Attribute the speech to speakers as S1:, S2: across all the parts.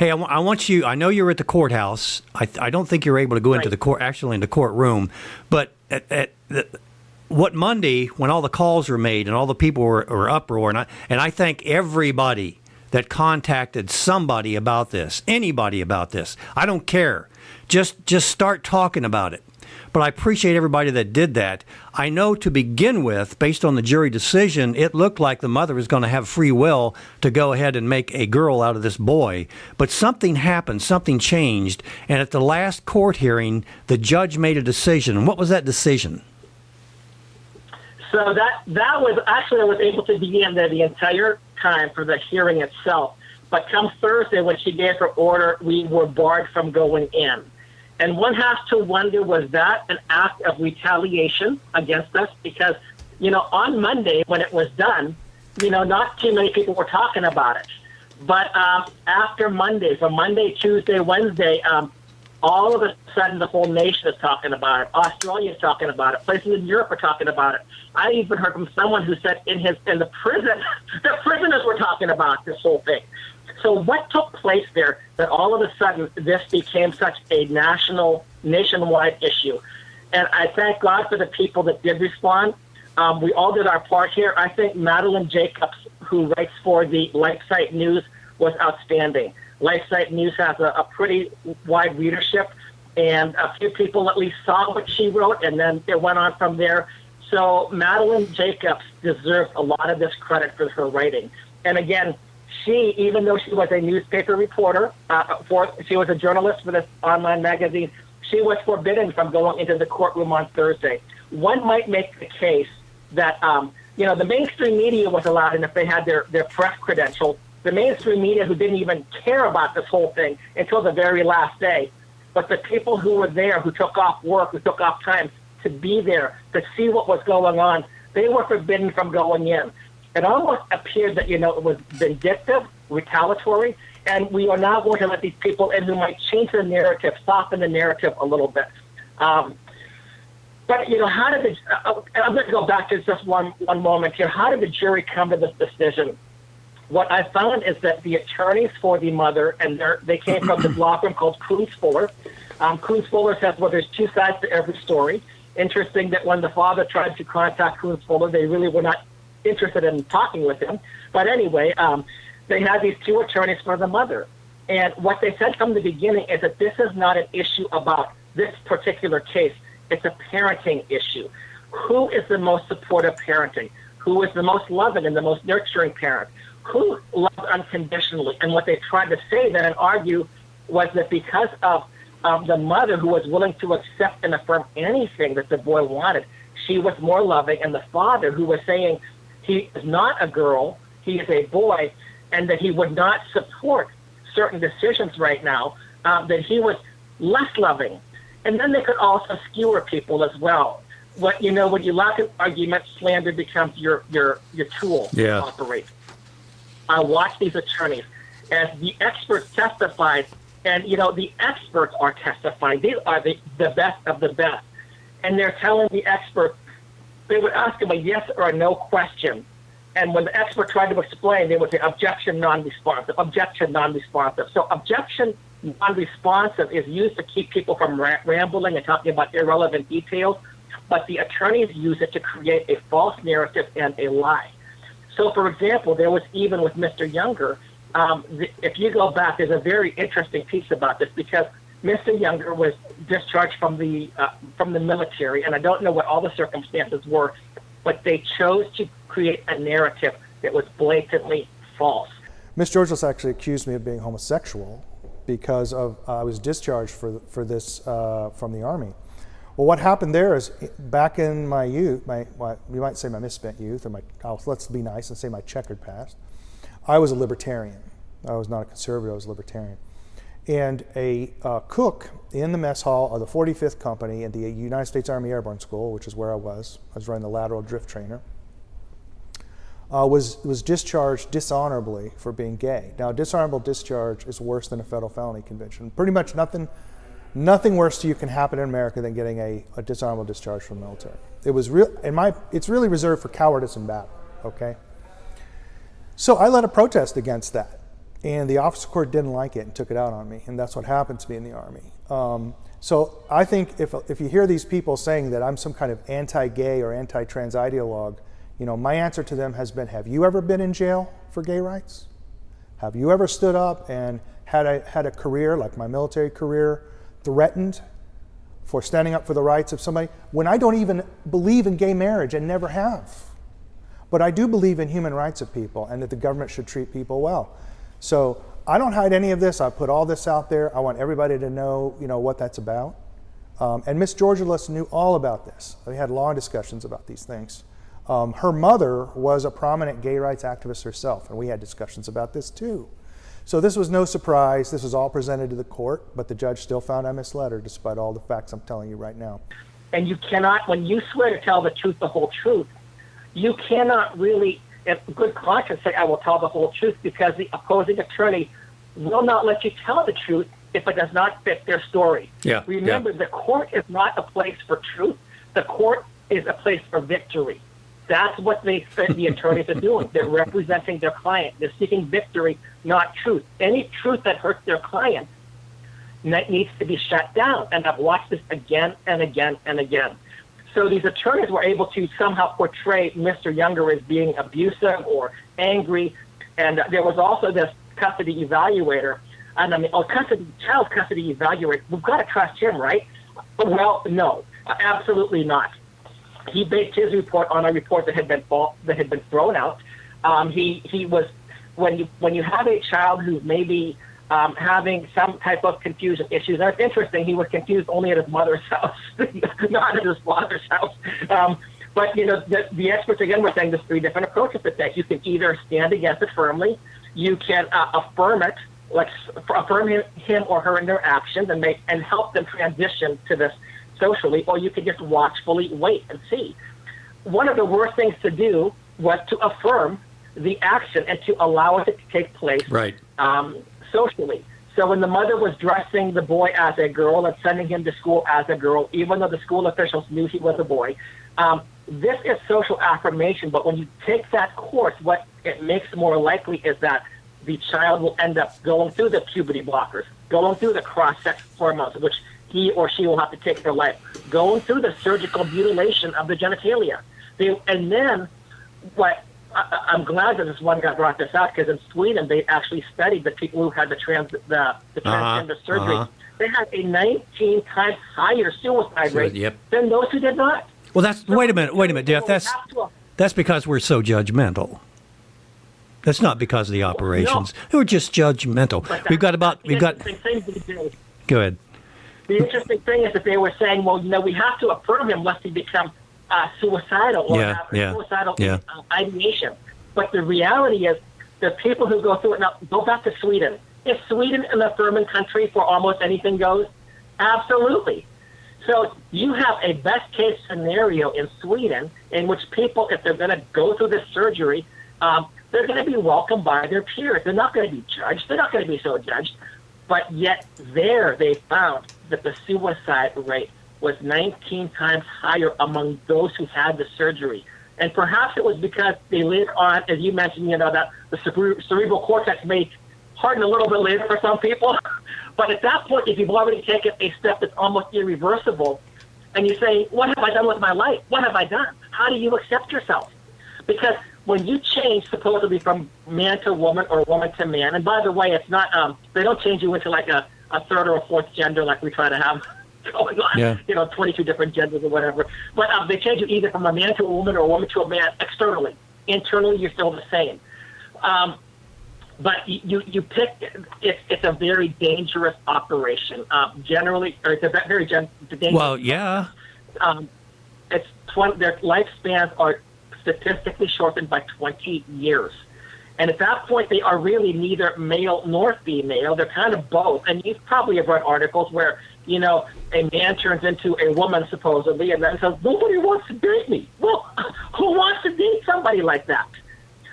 S1: Hey, I want you. I know you're at the courthouse. I don't think you're able to go into the court, actually in the courtroom. But what Monday, when all the calls were made and all the people were uproar, and I thank everybody that contacted somebody about this, anybody about this. I don't care. Just start talking about it. But I appreciate everybody that did that. I know to begin with, based on the jury decision, it looked like the mother was going to have free will to go ahead and make a girl out of this boy. But something happened, something changed, and at the last court hearing, the judge made a decision. What was that decision?
S2: So that was actually, I was able to be in there the entire time for the hearing itself. But come Thursday, when she gave her order, we were barred from going in. And one has to wonder, was that an act of retaliation against us? Because, on Monday when it was done, not too many people were talking about it. But after Monday, from Monday, Tuesday, Wednesday, all of a sudden the whole nation is talking about it. Australia is talking about it. Places in Europe are talking about it. I even heard from someone who said in the prison, the prisoners were talking about this whole thing. So what took place there that all of a sudden this became such a nationwide issue? And I thank God for the people that did respond. We all did our part here. I think Madeline Jacobs, who writes for the LifeSite News, was outstanding. LifeSite News has a pretty wide readership, and a few people at least saw what she wrote, and then it went on from there. So Madeline Jacobs deserves a lot of this credit for her writing. And again, she, even though she was a newspaper reporter, she was a journalist for this online magazine, she was forbidden from going into the courtroom on Thursday. One might make the case that, the mainstream media was allowed in if they had their press credentials. The mainstream media who didn't even care about this whole thing until the very last day. But the people who were there, who took off work, who took off time to be there, to see what was going on, they were forbidden from going in. It almost appeared that, it was vindictive, retaliatory, and we are now going to let these people in who might change the narrative, soften the narrative a little bit. But, how did I'm going to go back to just one moment here. How did the jury come to this decision? What I found is that the attorneys for the mother, and they came from the law firm called Coons Fuller. Coons Fuller says, well, there's two sides to every story. Interesting that when the father tried to contact Coons Fuller, they really were not interested in talking with him. But anyway, they had these two attorneys for the mother. And what they said from the beginning is that this is not an issue about this particular case. It's a parenting issue. Who is the most supportive parenting? Who is the most loving and the most nurturing parent? Who loves unconditionally? And what they tried to say then and argue was that because of the mother who was willing to accept and affirm anything that the boy wanted, she was more loving, and the father who was saying he is not a girl, he is a boy, and that he would not support certain decisions right now, that he was less loving. And then they could also skewer people as well. When you lack an argument, slander becomes your tool to operate. I watch these attorneys as the experts testified, and the experts are testifying. These are the best of the best, and they're telling the expert. They would ask him a yes or a no question, and when the expert tried to explain, they would say objection non-responsive, objection non-responsive. So objection non-responsive is used to keep people from rambling and talking about irrelevant details, but the attorneys use it to create a false narrative and a lie. So, for example, there was even with Mr. Younger, if you go back, there's a very interesting piece about this because Mr. Younger was discharged from the military, and I don't know what all the circumstances were, but they chose to create a narrative that was blatantly false.
S3: Ms. Georgelas actually accused me of being homosexual because I was discharged for this from the Army. Well, what happened there is back in my youth, you might say my misspent youth, or let's be nice and say my checkered past, I was a libertarian. I was not a conservative, I was a libertarian. And a cook in the mess hall of the 45th Company at the United States Army Airborne School, which is where I was running the lateral drift trainer, was discharged dishonorably for being gay. Now, dishonorable discharge is worse than a federal felony conviction. Pretty much nothing worse to you can happen in America than getting a dishonorable discharge from the military. It was it's really reserved for cowardice and battle, okay? So I led a protest against that. And the officer court didn't like it and took it out on me, and that's what happened to me in the Army. So I think if you hear these people saying that I'm some kind of anti-gay or anti-trans ideologue, my answer to them has been, have you ever been in jail for gay rights? Have you ever stood up and had a career, like my military career, threatened for standing up for the rights of somebody? When I don't even believe in gay marriage and never have. But I do believe in human rights of people and that the government should treat people well. So I don't hide any of this. I put all this out there. I want everybody to know, what that's about. And Miss Georgilis knew all about this. We had long discussions about these things. Her mother was a prominent gay rights activist herself, and we had discussions about this too. So this was no surprise. This was all presented to the court, but the judge still found I misled her despite all the facts I'm telling you right now.
S2: And you cannot, when you swear to tell the truth, the whole truth, you cannot really, in good conscience, say, I will tell the whole truth, because the opposing attorney will not let you tell the truth if it does not fit their story.
S1: Yeah.
S2: Remember, the court is not a place for truth. The court is a place for victory. That's what the attorneys are doing. They're representing their client. They're seeking victory, not truth. Any truth that hurts their client needs to be shut down. And I've watched this again and again and again. So these attorneys were able to somehow portray Mr. Younger as being abusive or angry. And there was also this custody evaluator. And child custody evaluator. We've got to trust him, right? Well, no, absolutely not. He based his report on a report that had been thrown out. He was when you have a child who's maybe having some type of confusion issues. And it's interesting. He was confused only at his mother's house, not at his father's house. But the experts again were saying there's three different approaches to that. You can either stand against it firmly, you can affirm it, like affirm him or her in their actions and help them transition to this socially, or you can just watchfully wait and see. One of the worst things to do was to affirm the action and to allow it to take place socially. So when the mother was dressing the boy as a girl and sending him to school as a girl, even though the school officials knew he was a boy, this is social affirmation. But when you take that course, what it makes more likely is that the child will end up going through the puberty blockers, going through the cross-sex hormones, which he or she will have to take their life, going through the surgical mutilation of the genitalia. And then I'm glad that this one guy brought this out, because in Sweden they actually studied the people who had the transgender surgery. They had a 19 times higher suicide rate than those who did not.
S1: Well, wait a minute, Jeff. That's because we're so judgmental. That's not because of the operations.
S2: No.
S1: We're just judgmental. Go ahead.
S2: The interesting thing is that they were saying, well, we have to affirm him lest he become suicidal or have suicidal ideation. But the reality is the people who go through it now, go back to Sweden. Is Sweden an affirming country for almost anything goes? Absolutely. So you have a best case scenario in Sweden in which people, if they're going to go through this surgery, they're going to be welcomed by their peers. They're not going to be judged. They're not going to be so judged. But yet there they found that the suicide rate was 19 times higher among those who had the surgery. And perhaps it was because they later on, as you mentioned, that the cerebral cortex may harden a little bit later for some people. But at that point, if you've already taken a step that's almost irreversible, and you say, what have I done with my life? What have I done? How do you accept yourself? Because when you change supposedly from man to woman or woman to man, and by the way, it's not, they don't change you into like a third or a fourth gender like we try to have going on, 22 different genders or whatever. But they change you either from a man to a woman or a woman to a man externally. Internally, you're still the same. But you pick, it's a very dangerous operation. Generally, or it's a very dangerous.
S1: Well, yeah.
S2: Their lifespans are statistically shortened by 20 years. And at that point, they are really neither male nor female. They're kind of both. And you probably have read articles where, a man turns into a woman, supposedly, and then says, nobody wants to date me. Well, who wants to date somebody like that?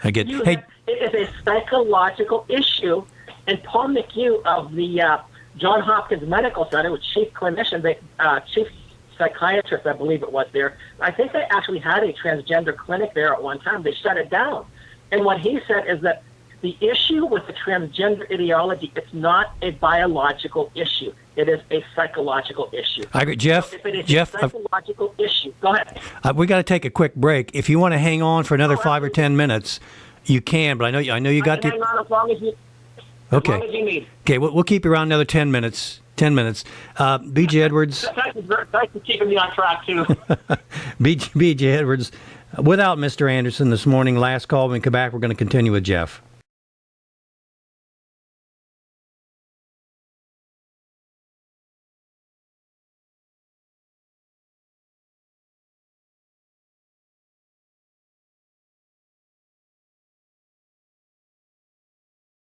S1: I get
S2: it is a psychological issue. And Paul McHugh of the Johns Hopkins Medical Center, was chief clinician, chief psychiatrist, I believe it was there. I think they actually had a transgender clinic there at one time. They shut it down. And what he said is that The issue with the transgender ideology, it's not a biological issue. It is a psychological issue.
S1: I agree. Jeff,
S2: If it is
S1: Jeff,
S2: a psychological issue, go ahead.
S1: we got to take a quick break. If you want to hang on for another 5 or 10 minutes, you can. But I know you got
S2: Hang on as long as you,
S1: Okay.
S2: as long as you need.
S1: Okay, we'll keep you around another 10 minutes. 10 minutes. B.J. Edwards.
S2: Thanks for keeping me on track, too.
S1: B.J. Edwards. Without Mr. Anderson this morning, last call. When we come back, we're going to continue with Jeff.